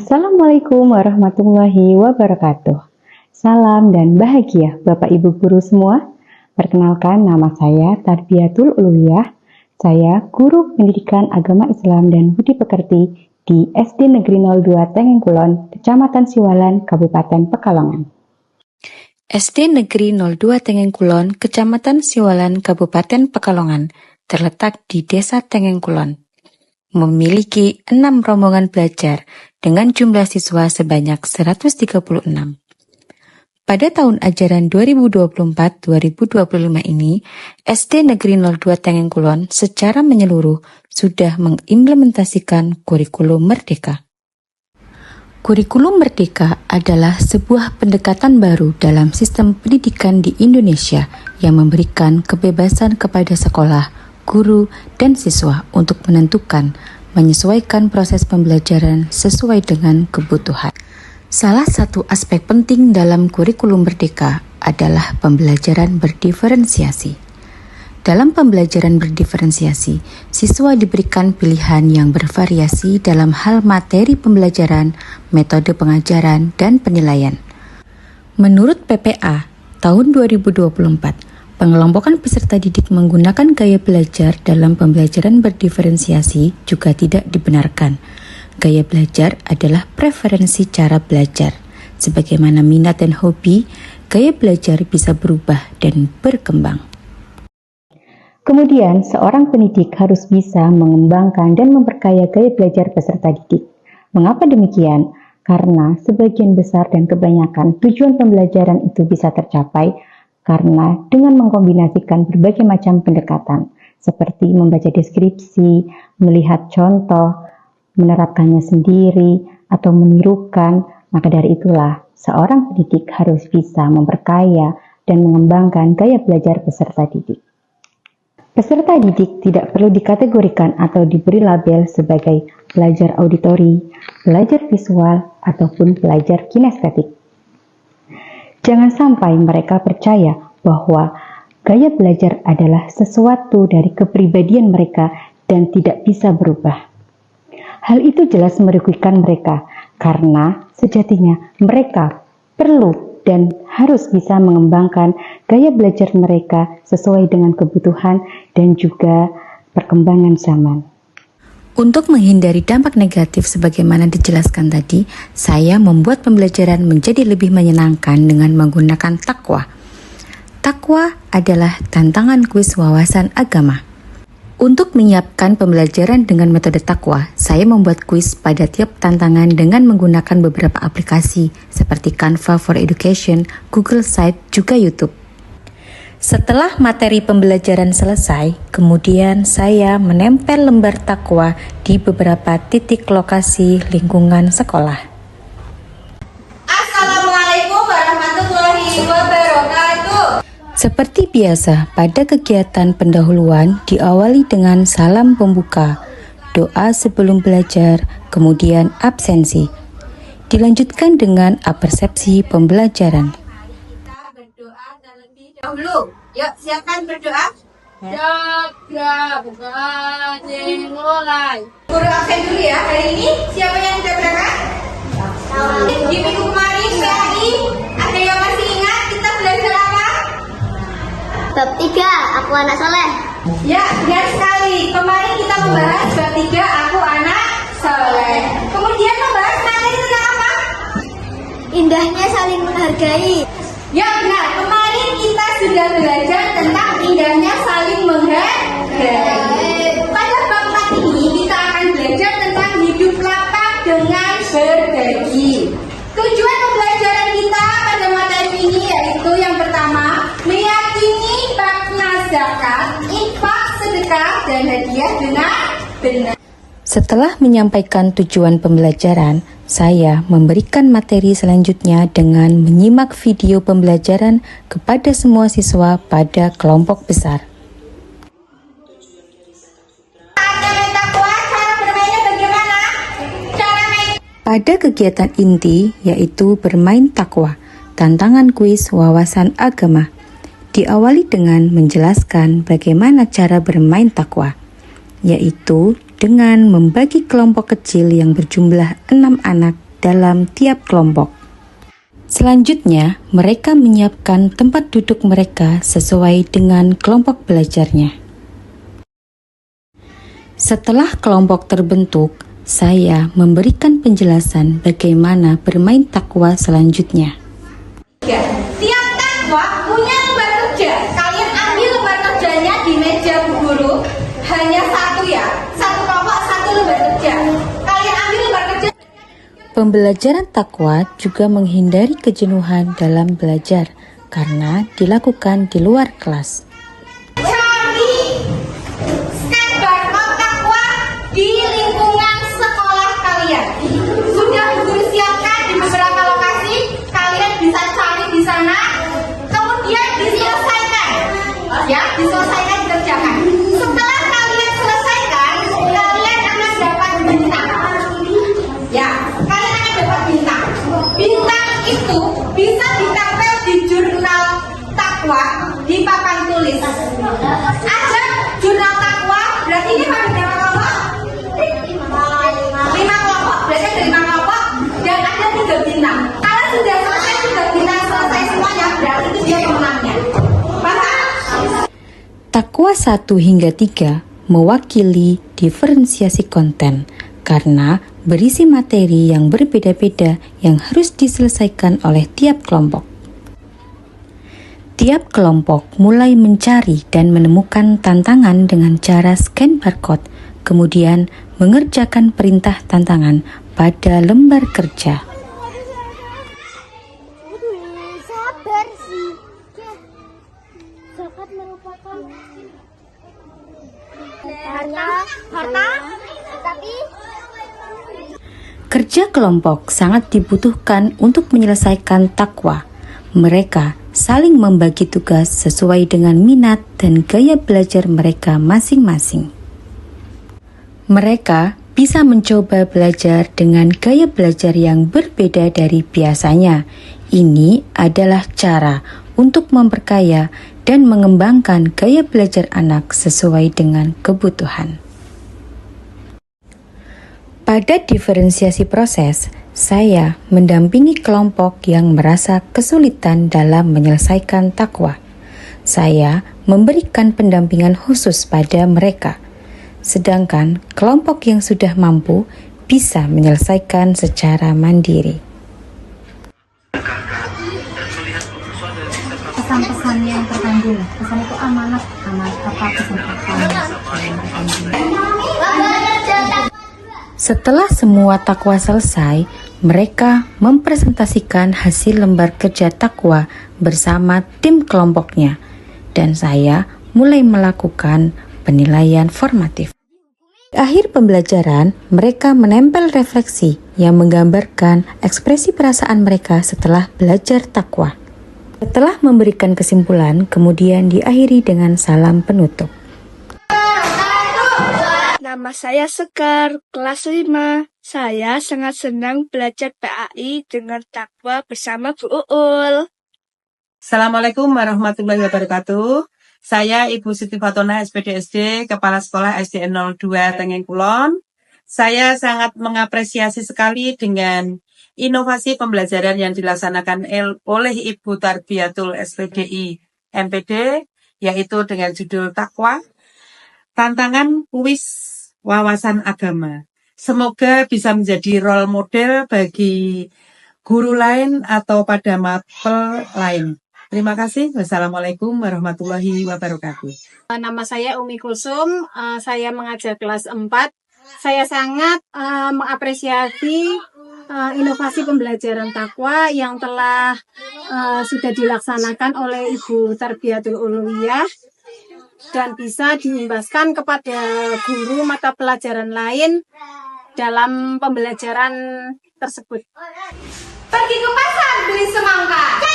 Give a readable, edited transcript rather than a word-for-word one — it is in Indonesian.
Assalamualaikum warahmatullahi wabarakatuh. Salam dan bahagia Bapak Ibu Guru semua. Perkenalkan, nama saya Tarbiyatul Uluwiyah. Saya Guru Pendidikan Agama Islam dan Budi Pekerti di SD Negeri 02 Tengeng Kulon, Kecamatan Siwalan, Kabupaten Pekalongan. SD Negeri 02 Tengeng Kulon, Kecamatan Siwalan, Kabupaten Pekalongan, terletak di Desa Tengeng Kulon. Memiliki 6 rombongan belajar dengan jumlah siswa sebanyak 136. Pada tahun ajaran 2024-2025 ini, SD Negeri 02 Tengeng Kulon secara menyeluruh sudah mengimplementasikan kurikulum Merdeka. Kurikulum Merdeka adalah sebuah pendekatan baru dalam sistem pendidikan di Indonesia yang memberikan kebebasan kepada sekolah, guru, dan siswa untuk menyesuaikan proses pembelajaran sesuai dengan kebutuhan. Salah satu aspek penting dalam kurikulum Merdeka adalah pembelajaran berdiferensiasi. Dalam pembelajaran berdiferensiasi, siswa diberikan pilihan yang bervariasi dalam hal materi pembelajaran, metode pengajaran, dan penilaian. Menurut PPA tahun 2024, pengelompokan peserta didik menggunakan gaya belajar dalam pembelajaran berdiferensiasi juga tidak dibenarkan. Gaya belajar adalah preferensi cara belajar. Sebagaimana minat dan hobi, gaya belajar bisa berubah dan berkembang. Kemudian, seorang pendidik harus bisa mengembangkan dan memperkaya gaya belajar peserta didik. Mengapa demikian? Karena sebagian besar dan kebanyakan tujuan pembelajaran itu bisa tercapai karena dengan mengkombinasikan berbagai macam pendekatan, seperti membaca deskripsi, melihat contoh, menerapkannya sendiri, atau menirukan, maka dari itulah seorang pendidik harus bisa memperkaya dan mengembangkan gaya belajar peserta didik. Peserta didik tidak perlu dikategorikan atau diberi label sebagai pelajar auditori, pelajar visual, ataupun pelajar kinestetik. Jangan sampai mereka percaya bahwa gaya belajar adalah sesuatu dari kepribadian mereka dan tidak bisa berubah. Hal itu jelas merugikan mereka karena sejatinya mereka perlu dan harus bisa mengembangkan gaya belajar mereka sesuai dengan kebutuhan dan juga perkembangan zaman. Untuk menghindari dampak negatif sebagaimana dijelaskan tadi, saya membuat pembelajaran menjadi lebih menyenangkan dengan menggunakan takwa. Takwa adalah tantangan kuis wawasan agama. Untuk menyiapkan pembelajaran dengan metode takwa, saya membuat kuis pada tiap tantangan dengan menggunakan beberapa aplikasi seperti Canva for Education, Google Sites, juga YouTube. Setelah materi pembelajaran selesai, kemudian saya menempel lembar takwa di beberapa titik lokasi lingkungan sekolah. Assalamualaikum warahmatullahi wabarakatuh. Seperti biasa, pada kegiatan pendahuluan diawali dengan salam pembuka, doa sebelum belajar, kemudian absensi. Dilanjutkan dengan apersepsi pembelajaran. Dahulu, yuk siapkan berdoa. Jaga buka dimulai. Guru absen dulu ya hari ini. Siapa yang sudah berangkat? Di minggu kemarin PAI ada yang masih ingat kita belajar apa? Bab 3, aku anak soleh. Ya, benar sekali. Kemarin kita membahas bab 3, aku anak soleh. Kemudian membahas materi tentang apa? Indahnya saling menghargai. Ya benar, kemarin kita sudah belajar tentang indahnya saling menghargai. Pada bab 4 ini kita akan belajar tentang hidup lapak dengan berbagi. Tujuan pembelajaran kita pada materi ini yaitu yang pertama, meyakini makna zakat, infak, sedekah, dan hadiah dengan benar. Setelah menyampaikan tujuan pembelajaran, saya memberikan materi selanjutnya dengan menyimak video pembelajaran kepada semua siswa pada kelompok besar. Pada kegiatan inti, yaitu bermain takwa, tantangan kuis wawasan agama, diawali dengan menjelaskan bagaimana cara bermain takwa, yaitu dengan membagi kelompok kecil yang berjumlah 6 anak dalam tiap kelompok. Selanjutnya, mereka menyiapkan tempat duduk mereka sesuai dengan kelompok belajarnya. Setelah kelompok terbentuk, saya memberikan penjelasan bagaimana bermain takwa selanjutnya. Ya, tiap takwa punya lembar kerja. Kalian ambil lembar kerjanya di meja Bu Guru. Hanya satu ya, satu kelompok satu lembar kerja. Kalian ambil lembar kerja. Pembelajaran takwa juga menghindari kejenuhan dalam belajar karena dilakukan di luar kelas. Cari skateboard takwa di lingkungan sekolah kalian. Sudah Bu Guru siapkan di beberapa lokasi. Kalian bisa cari di sana. Kemudian diselesaikan. Ya, diselesaikan dikerjakan. Setelah kalian selesaikan, kalian akan dapat bintang. Ya, kalian akan dapat bintang. Bintang itu bisa ditempel di jurnal takwa di papan tulis. Ada jurnal takwa, berarti ini pada berapa kelompok? 5 kelompok, berarti ada 5 kelompok dan ada 3 bintang. Kalau sudah selesai 3 bintang selesai semuanya, berarti itu dia pemenangnya. Paham? Takwa 1 hingga 3 mewakili diferensiasi konten karena berisi materi yang berbeda-beda yang harus diselesaikan oleh tiap kelompok. Tiap kelompok mulai mencari dan menemukan tantangan dengan cara scan barcode, kemudian mengerjakan perintah tantangan pada lembar kerja. Sabar sih. Zakat merupakan harta, tapi Kerja kelompok sangat dibutuhkan untuk menyelesaikan takwa. Mereka saling membagi tugas sesuai dengan minat dan gaya belajar mereka masing-masing. Mereka bisa mencoba belajar dengan gaya belajar yang berbeda dari biasanya. Ini adalah cara untuk memperkaya dan mengembangkan gaya belajar anak sesuai dengan kebutuhan. Pada diferensiasi proses, saya mendampingi kelompok yang merasa kesulitan dalam menyelesaikan takwa. Saya memberikan pendampingan khusus pada mereka, sedangkan kelompok yang sudah mampu bisa menyelesaikan secara mandiri. Pesan-pesan yang terkandung, pesan itu amanat apa pesan apa? Setelah semua takwa selesai, mereka mempresentasikan hasil lembar kerja takwa bersama tim kelompoknya, dan saya mulai melakukan penilaian formatif. Di akhir pembelajaran, mereka menempel refleksi yang menggambarkan ekspresi perasaan mereka setelah belajar takwa. Setelah memberikan kesimpulan, kemudian diakhiri dengan salam penutup. Nama saya Sekar, kelas 5. Saya sangat senang belajar PAI dengan takwa bersama Bu Uul. Assalamualaikum warahmatullahi wabarakatuh. Saya Ibu Siti Fatona, SPDSD, Kepala Sekolah SDN 02 Tengeng Kulon. Saya sangat mengapresiasi sekali dengan inovasi pembelajaran yang dilaksanakan oleh Ibu Tarbiyatul SPDI MPD, yaitu dengan judul Takwa, Tantangan Kuis Wawasan Agama. Semoga bisa menjadi role model bagi guru lain atau pada mapel lain. Terima kasih. Wassalamualaikum warahmatullahi wabarakatuh. Nama saya Umi Kulsum, saya mengajar kelas 4. Saya sangat mengapresiasi inovasi pembelajaran takwa yang telah sudah dilaksanakan oleh Ibu Tarbiyatul Uluwiyah dan bisa diimbaskan kepada guru mata pelajaran lain dalam pembelajaran tersebut. Pergi ke pasar beli semangka.